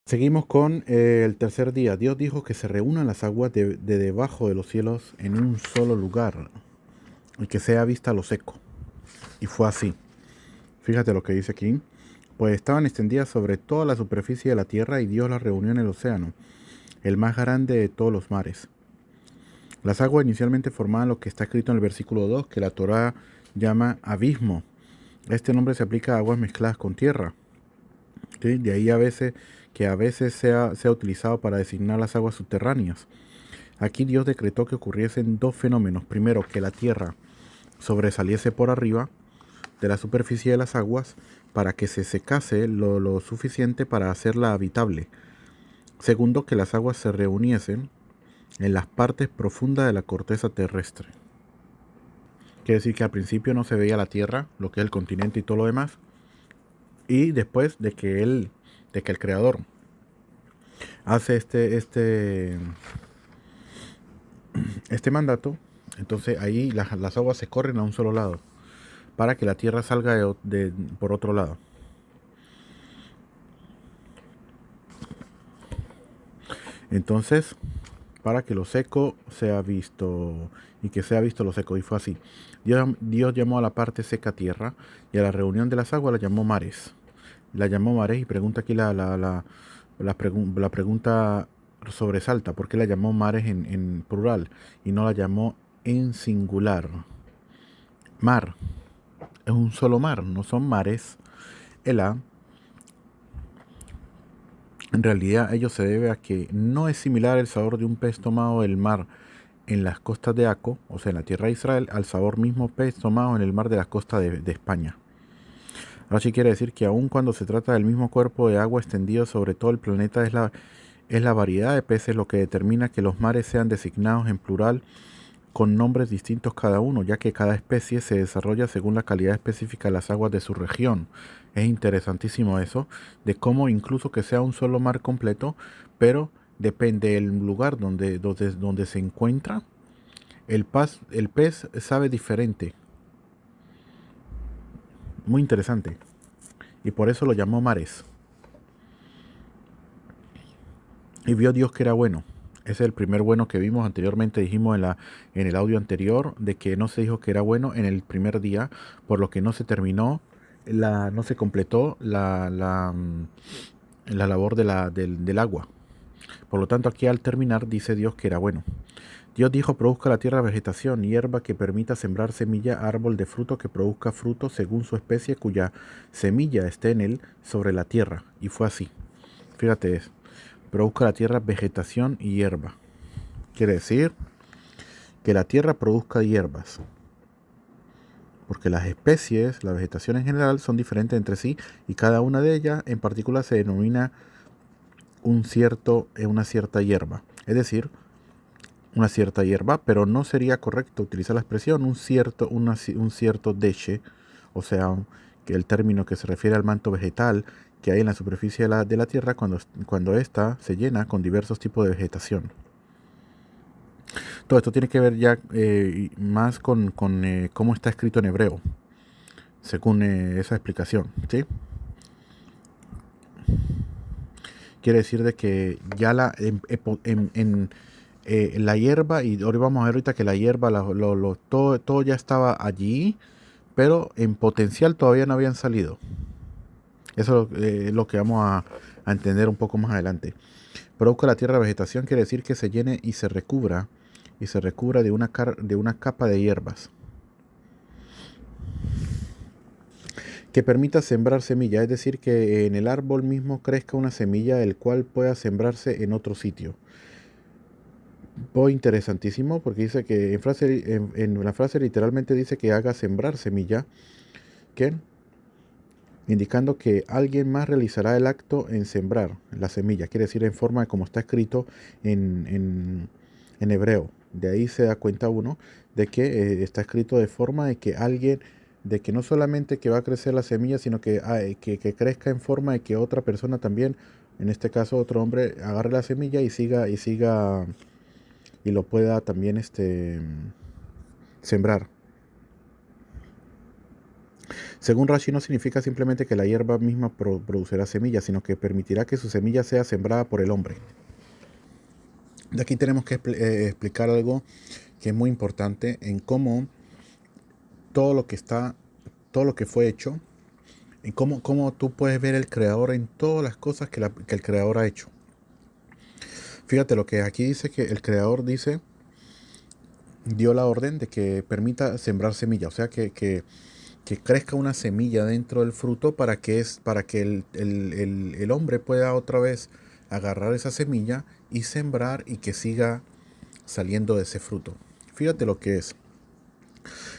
Seguimos con el tercer día. Dios dijo que se reúnan las aguas de debajo de los cielos en un solo lugar y que sea vista lo seco. Y fue así. Fíjate lo que dice aquí. Pues estaban extendidas sobre toda la superficie de la tierra y Dios las reunió en el océano, el más grande de todos los mares. Las aguas inicialmente formaban lo que está escrito en el versículo 2, que la Torá llama abismo. Este nombre se aplica a aguas mezcladas con tierra. ¿Sí? De ahí a veces sea utilizado para designar las aguas subterráneas. Aquí Dios decretó que ocurriesen dos fenómenos. Primero, que la tierra sobresaliese por arriba de la superficie de las aguas para que se secase lo suficiente para hacerla habitable. Segundo, que las aguas se reuniesen en las partes profundas de la corteza terrestre. Quiere decir que al principio no se veía la tierra, lo que es el continente y todo lo demás. Y después de que el creador hace este mandato, entonces ahí las aguas se corren a un solo lado para que la tierra salga por otro lado. Entonces, para que lo seco sea visto y que sea visto lo seco. Y fue así. Dios llamó a la parte seca tierra y a la reunión de las aguas la llamó mares. La llamó mares y pregunta aquí la pregunta sobresalta. ¿Por qué la llamó mares en plural y no la llamó en singular? Mar. Es un solo mar, no son mares. El A, en realidad, ello se debe a que no es similar el sabor de un pez tomado del mar en las costas de Aco, o sea, en la tierra de Israel, al sabor mismo pez tomado en el mar de las costas de España. Ahora sí quiere decir que aun cuando se trata del mismo cuerpo de agua extendido sobre todo el planeta, es la variedad de peces lo que determina que los mares sean designados en plural con nombres distintos cada uno, ya que cada especie se desarrolla según la calidad específica de las aguas de su región. Es interesantísimo eso, de cómo incluso que sea un solo mar completo, pero depende del lugar donde se encuentra, el pez sabe diferente. Muy interesante. Y por eso lo llamó mares. Y vio Dios que era bueno. Ese es el primer bueno que vimos anteriormente. Dijimos en el audio anterior de que no se dijo que era bueno en el primer día, por lo que no se terminó, no se completó la labor del agua. Por lo tanto, aquí al terminar dice Dios que era bueno. Dios dijo: produzca la tierra vegetación, hierba que permita sembrar semilla, árbol de fruto que produzca fruto según su especie, cuya semilla esté en él sobre la tierra. Y fue así. Fíjate, produzca la tierra vegetación y hierba. Quiere decir que la tierra produzca hierbas, porque las especies, la vegetación en general, son diferentes entre sí y cada una de ellas en particular se denomina una cierta hierba. Es decir, una cierta hierba, pero no sería correcto utilizar la expresión un cierto deche, o sea, que el término que se refiere al manto vegetal que hay en la superficie de la tierra cuando ésta se llena con diversos tipos de vegetación. Todo esto tiene que ver ya más con cómo está escrito en hebreo, según esa explicación, ¿sí? Quiere decir de que ya la hierba, y ahora vamos a ver ahorita que la hierba, todo ya estaba allí, pero en potencial todavía no habían salido. Eso es lo que vamos a entender un poco más adelante. Produzca la tierra vegetación quiere decir que se llene y se recubra de una capa de hierbas. Que permita sembrar semilla, es decir, que en el árbol mismo crezca una semilla el cual pueda sembrarse en otro sitio. Muy interesantísimo porque dice que en la frase literalmente dice que haga sembrar semilla, ¿qué? Indicando que alguien más realizará el acto en sembrar la semilla, quiere decir en forma de como está escrito en hebreo. De ahí se da cuenta uno de que está escrito de forma de que no solamente que va a crecer la semilla, sino que crezca en forma de que otra persona también, en este caso otro hombre, agarre la semilla y siga y lo pueda también sembrar. Según Rashi, no significa simplemente que la hierba misma producirá semillas, sino que permitirá que su semilla sea sembrada por el hombre. De aquí tenemos que explicar algo que es muy importante en cómo todo lo que está, todo lo que fue hecho, en cómo tú puedes ver el creador en todas las cosas que el creador ha hecho. Fíjate lo que aquí dice, que el creador dio la orden de que permita sembrar semilla, o sea que crezca una semilla dentro del fruto para que el hombre pueda otra vez agarrar esa semilla y sembrar y que siga saliendo de ese fruto. Fíjate lo que es.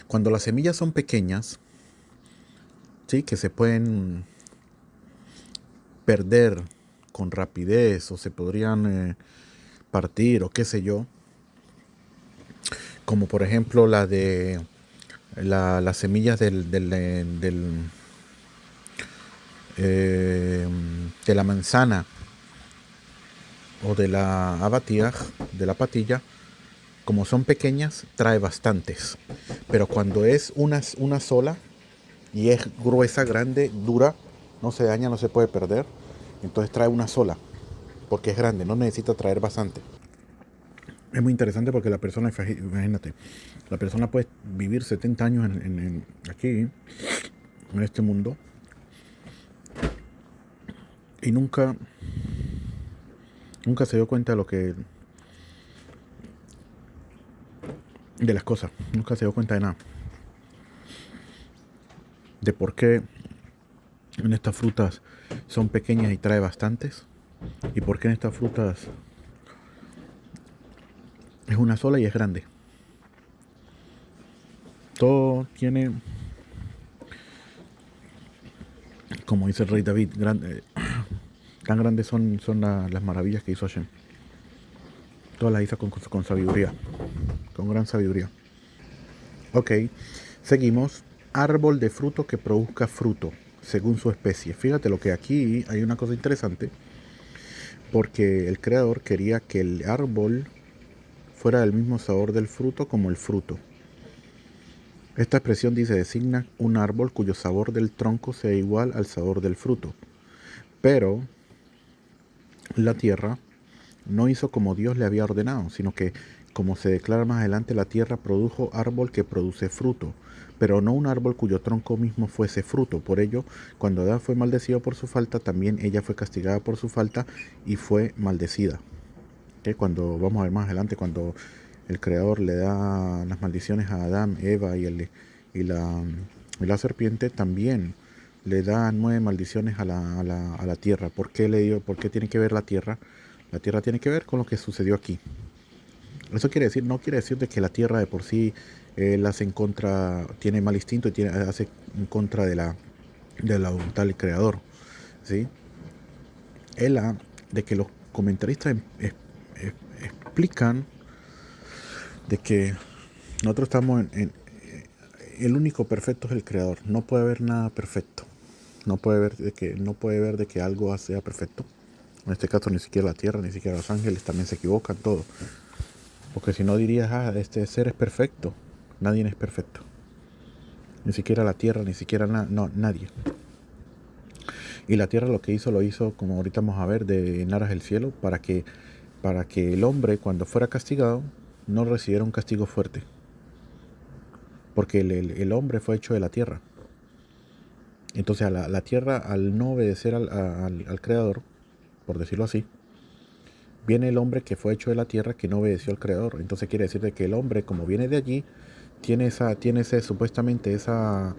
Cuando las semillas son pequeñas, ¿sí? Que se pueden perder con rapidez o se podrían partir o qué sé yo, como por ejemplo las semillas de la manzana o de la abatía, de la patilla. Como son pequeñas, trae bastantes. Pero cuando es una sola y es gruesa, grande, dura, no se daña, no se puede perder, entonces trae una sola, porque es grande, no necesita traer bastante. Es muy interesante porque la persona, imagínate, la persona puede vivir 70 años aquí, en este mundo, y nunca se dio cuenta de las cosas, nunca se dio cuenta de nada, de por qué en estas frutas son pequeñas y trae bastantes, y por qué en estas frutas es una sola y es grande. Todo tiene, como dice el rey David, tan grandes son las maravillas que hizo Hashem. Todas las hizo con sabiduría, con gran sabiduría. Ok, seguimos. Árbol de fruto que produzca fruto, según su especie. Fíjate lo que aquí hay una cosa interesante, porque el creador quería que el árbol fuera del mismo sabor del fruto como el fruto. Esta expresión designa un árbol cuyo sabor del tronco sea igual al sabor del fruto. Pero la tierra no hizo como Dios le había ordenado, sino que, como se declara más adelante, la tierra produjo árbol que produce fruto, pero no un árbol cuyo tronco mismo fuese fruto. Por ello, cuando Adán fue maldecido por su falta, también ella fue castigada por su falta y fue maldecida. ¿Okay? Cuando vamos a ver más adelante, cuando el Creador le da las maldiciones a Adán, Eva y la serpiente, también le da 9 maldiciones a la tierra. ¿Por qué tiene que ver la tierra? La tierra tiene que ver con lo que sucedió aquí. Eso no quiere decir de que la tierra de por sí hace en contra, tiene mal instinto y hace en contra de la voluntad del Creador. ¿Sí? De que los comentaristas explican de que nosotros estamos el único perfecto es el Creador. No puede haber nada perfecto. No puede ver de que algo sea perfecto. En este caso ni siquiera la tierra, ni siquiera los ángeles también se equivocan, todo. Porque si no dirías, este ser es perfecto. Nadie es perfecto. Ni siquiera la tierra, ni siquiera nadie. Y la tierra lo hizo, como ahorita vamos a ver, de en aras del cielo, para que el hombre, cuando fuera castigado, no recibiera un castigo fuerte. Porque el hombre fue hecho de la tierra. Entonces la tierra, al no obedecer al Creador, por decirlo así, viene el hombre que fue hecho de la tierra que no obedeció al Creador. Entonces quiere decir de que el hombre, como viene de allí, tiene supuestamente esos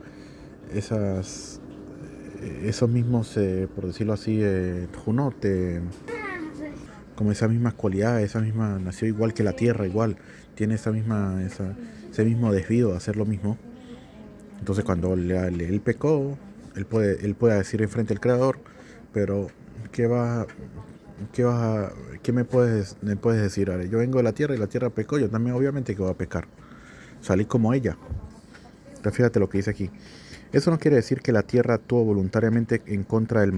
mismos, por decirlo así, junot, como esas mismas cualidades, nació igual que la tierra, igual, tiene ese mismo desvío de hacer lo mismo. Entonces cuando él pecó, él puede decir enfrente al Creador, pero ¿qué me puedes decir? Ahora, yo vengo de la tierra y la tierra pecó, yo también obviamente que voy a pecar. Salí como ella. Entonces fíjate lo que dice aquí. Eso no quiere decir que la tierra actuó voluntariamente en contra del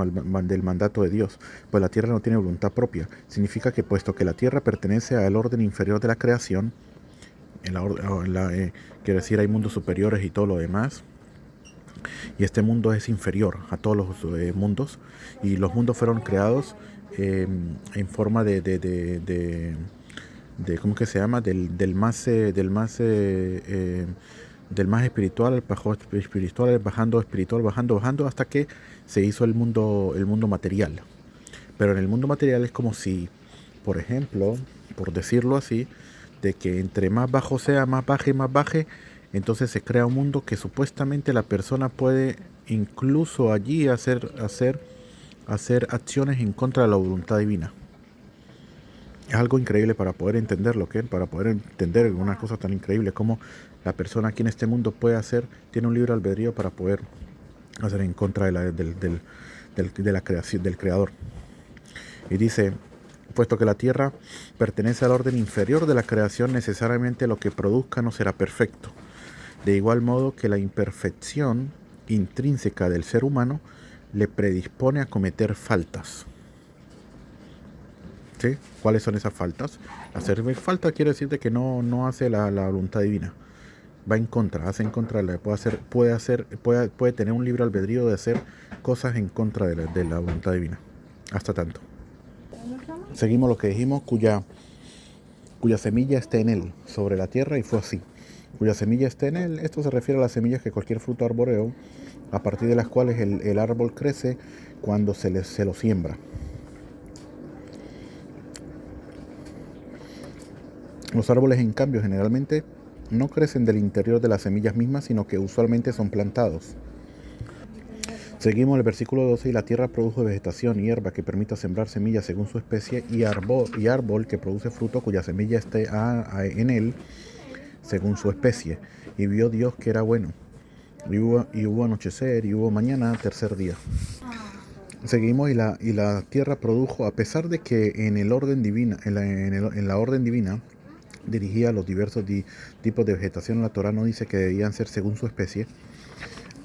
mandato de Dios, pues la tierra no tiene voluntad propia. Significa que puesto que la tierra pertenece al orden inferior de la creación, quiere decir hay mundos superiores y todo lo demás, y este mundo es inferior a todos los mundos, y los mundos fueron creados en forma de ¿cómo que se llama? Del más espiritual al espiritual, bajando hasta que se hizo el mundo material. Pero en el mundo material es como si, por ejemplo, por decirlo así, de que entre más bajo sea, más baje, entonces se crea un mundo que supuestamente la persona puede incluso allí hacer acciones en contra de la voluntad divina. Es algo increíble para poder entenderlo, ¿qué? Para poder entender una cosa tan increíble como la persona aquí en este mundo tiene un libre albedrío para poder hacer en contra de la creación, del creador. Y dice, puesto que la tierra pertenece al orden inferior de la creación, necesariamente lo que produzca no será perfecto. De igual modo que la imperfección intrínseca del ser humano le predispone a cometer faltas. ¿Sí? ¿Cuáles son esas faltas? Hacer falta quiere decir de que no hace la voluntad divina. Va en contra, hace en contra, puede tener un libre albedrío de hacer cosas en contra de la voluntad divina. Hasta tanto. Seguimos lo que dijimos, cuya semilla esté en él, sobre la tierra, y fue así. Cuya semilla esté en él, esto se refiere a las semillas que cualquier fruto arbóreo, a partir de las cuales el árbol crece cuando se lo siembra. Los árboles, en cambio, generalmente no crecen del interior de las semillas mismas, sino que usualmente son plantados. Seguimos el versículo 12, y la tierra produjo vegetación y hierba que permita sembrar semillas según su especie, y árbol que produce fruto cuya semilla esté en él según su especie. Y vio Dios que era bueno. Y hubo anochecer, y hubo mañana, tercer día. Seguimos, y la tierra produjo, a pesar de que en la orden divina dirigía los diversos tipos de vegetación, la Torá no dice que debían ser según su especie.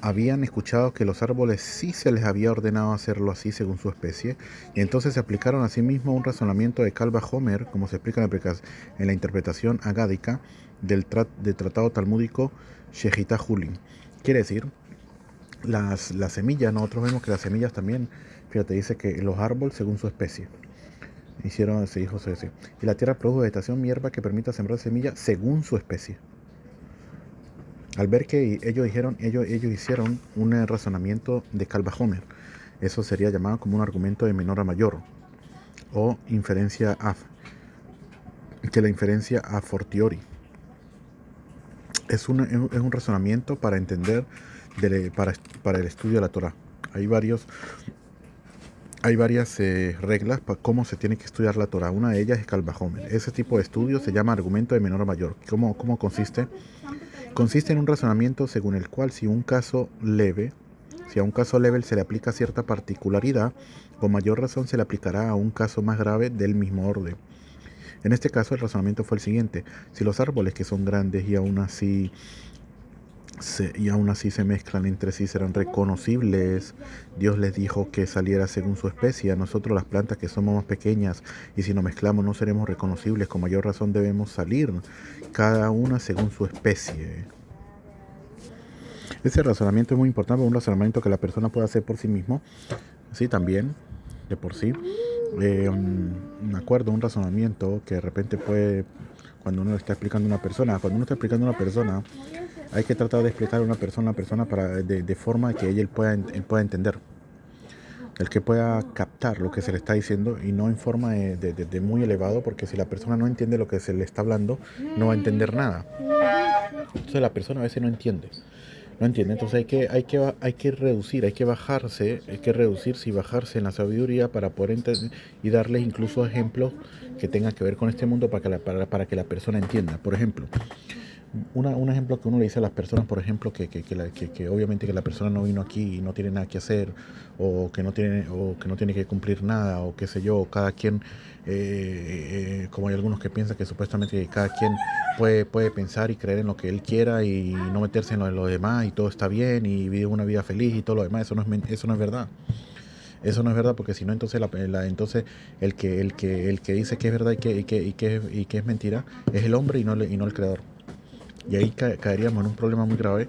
Habían escuchado que los árboles sí se les había ordenado hacerlo así según su especie, y entonces se aplicaron a sí mismo un razonamiento de Kal Vajomer, como se explica en la interpretación agádica del tratado talmúdico Shechita Hulin. Quiere decir, las semillas, nosotros vemos que las semillas también, fíjate, dice que los árboles según su especie. Se dijo así. Y la tierra produjo vegetación, hierba que permita sembrar semillas según su especie. Al ver que ellos hicieron un razonamiento de Kal Vajomer. Eso sería llamado como un argumento de menor a mayor, o inferencia la inferencia a fortiori. Es un razonamiento para entender para el estudio de la Torá. Hay varias reglas para cómo se tiene que estudiar la Torá. Una de ellas es Kal Vajomer. Ese tipo de estudio se llama argumento de menor a mayor. ¿Cómo consiste? Consiste en un razonamiento según el cual si a un caso leve se le aplica cierta particularidad, con mayor razón se le aplicará a un caso más grave del mismo orden. En este caso el razonamiento fue el siguiente: si los árboles que son grandes y aún así se mezclan entre sí serán reconocibles, Dios les dijo que saliera según su especie. A nosotros las plantas que somos más pequeñas, y si nos mezclamos no seremos reconocibles, con mayor razón debemos salir cada una según su especie. Ese razonamiento es muy importante, un razonamiento que la persona puede hacer por sí mismo, sí, también, de por sí. Me acuerdo un razonamiento que de repente cuando uno está explicando a una persona, hay que tratar de explicar a una persona de forma que él pueda entender, el que pueda captar lo que se le está diciendo, y no en forma de muy elevado, porque si la persona no entiende lo que se le está hablando, no va a entender nada. Entonces la persona a veces no entiende, entonces hay que reducirse y bajarse en la sabiduría para poder entender, y darles incluso ejemplos que tengan que ver con este mundo para que la persona entienda. Por ejemplo, un ejemplo que uno le dice a las personas, por ejemplo, que obviamente que la persona no vino aquí y no tiene nada que hacer, o que no tiene que cumplir nada, o qué sé yo, cada quien, como hay algunos que piensan que supuestamente cada quien puede pensar y creer en lo que él quiera y no meterse en lo de los demás, y todo está bien y vive una vida feliz y todo lo demás. Eso no es verdad. Eso no es verdad, porque si no, entonces entonces el que dice que es verdad y que es mentira es el hombre, y no el creador. Y ahí caeríamos en un problema muy grave,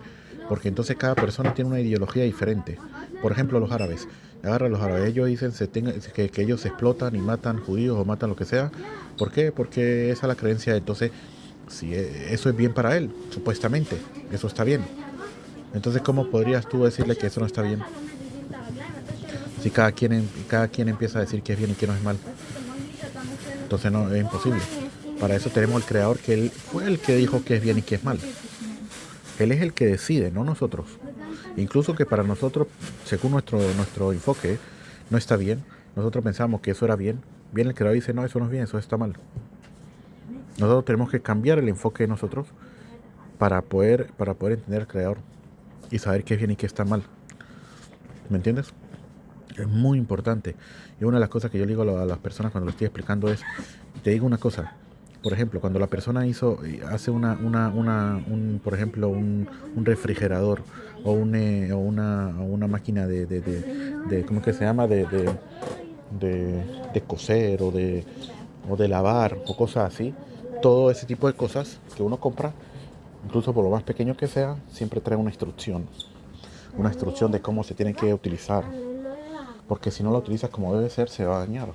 Porque entonces cada persona tiene una ideología diferente. Por ejemplo, los árabes. Agarra a los árabes. Ellos dicen que ellos explotan y matan judíos o matan lo que sea. ¿Por qué? Porque esa es la creencia. Entonces, si eso es bien para él, supuestamente, eso está bien. Entonces, ¿cómo podrías tú decirle que eso no está bien? Si cada quien empieza a decir que es bien y que no es mal. Entonces no, es imposible. Para eso tenemos el creador, que él fue el que dijo que es bien y que es mal. Él es el que decide, no nosotros. Incluso que para nosotros, según nuestro enfoque, no está bien. Nosotros pensamos que eso era bien. Bien el creador dice, no, eso no es bien, eso está mal. Nosotros tenemos que cambiar el enfoque de nosotros para poder entender al creador y saber qué es bien y qué está mal. ¿Me entiendes? Es muy importante. Y una de las cosas que yo le digo a las personas cuando lo estoy explicando es, te digo una cosa. Por ejemplo, cuando la persona hace por ejemplo, un refrigerador o una máquina ¿cómo que se llama? De coser o de lavar o cosas así. Todo ese tipo de cosas que uno compra, incluso por lo más pequeño que sea, siempre trae una instrucción. Una instrucción de cómo se tiene que utilizar. Porque si no la utilizas como debe ser, se va a dañar.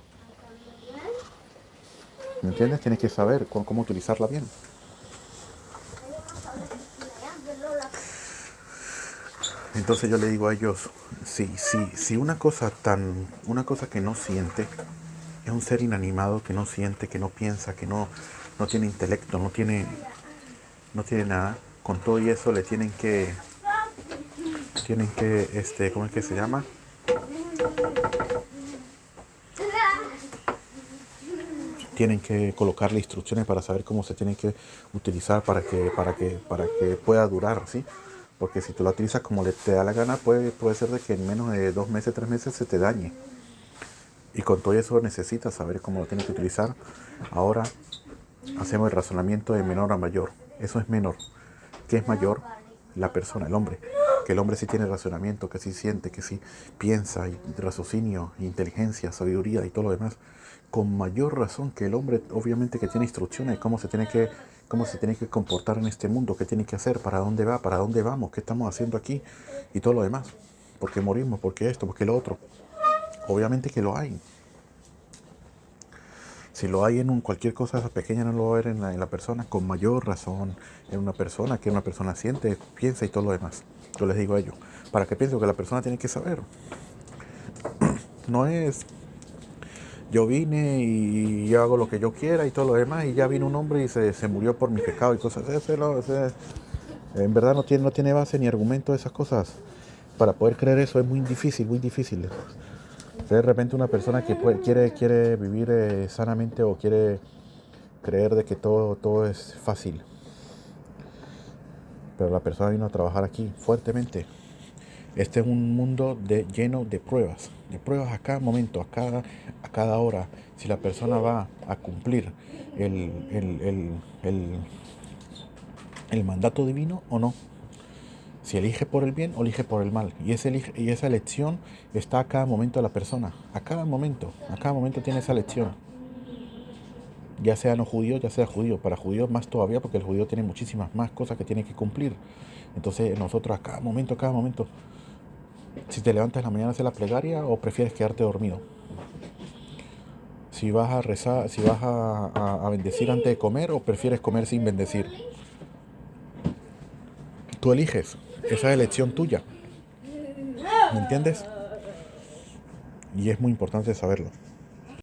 ¿Me entiendes? Tienes que saber cómo utilizarla bien. Entonces yo le digo a ellos, si una cosa que no siente, es un ser inanimado que no siente, que no piensa, que no tiene intelecto, no tiene nada, con todo y eso le ¿cómo es que se llama? Tienen que colocarle instrucciones para saber cómo se tiene que utilizar para que pueda durar, ¿sí? Porque si tú la utilizas como te da la gana, puede ser de que en menos de 2 meses, 3 meses se te dañe. Y con todo eso necesitas saber cómo lo tienes que utilizar. Ahora hacemos el razonamiento de menor a mayor. Eso es menor. ¿Qué es mayor? La persona, el hombre. Que el hombre sí tiene razonamiento, que sí siente, que sí piensa, y raciocinio, inteligencia, sabiduría y todo lo demás. Con mayor razón que el hombre, obviamente, que tiene instrucciones de cómo se tiene que comportar en este mundo, qué tiene que hacer, para dónde va, para dónde vamos, qué estamos haciendo aquí y todo lo demás. ¿Por qué morimos? ¿Por qué esto? ¿Por qué lo otro? Obviamente que lo hay. Si lo hay en cualquier cosa pequeña, no lo va a ver en la persona, con mayor razón en una persona, que una persona siente, piensa y todo lo demás. Yo les digo a ellos, para que pienso que la persona tiene que saber. No es, yo vine y yo hago lo que yo quiera y todo lo demás, y ya vino un hombre y se murió por mi pecado y cosas así. En verdad no tiene base ni argumento de esas cosas. Para poder creer eso es muy difícil, muy difícil. De repente una persona que quiere vivir sanamente o quiere creer de que todo es fácil. Pero la persona vino a trabajar aquí fuertemente. Este es un mundo lleno de pruebas a cada momento, a cada hora. Si la persona va a cumplir el mandato divino o no. Si elige por el bien o elige por el mal. Y esa elección está a cada momento de la persona. A cada momento tiene esa elección. Ya sea no judío, ya sea judío. Para judíos más todavía, porque el judío tiene muchísimas más cosas que tiene que cumplir. Entonces nosotros a cada momento, si te levantas en la mañana a hacer la plegaria o prefieres quedarte dormido. Si vas a rezar, si vas a bendecir antes de comer o prefieres comer sin bendecir. Tú eliges. Esa es elección tuya. ¿Me entiendes? Y es muy importante saberlo.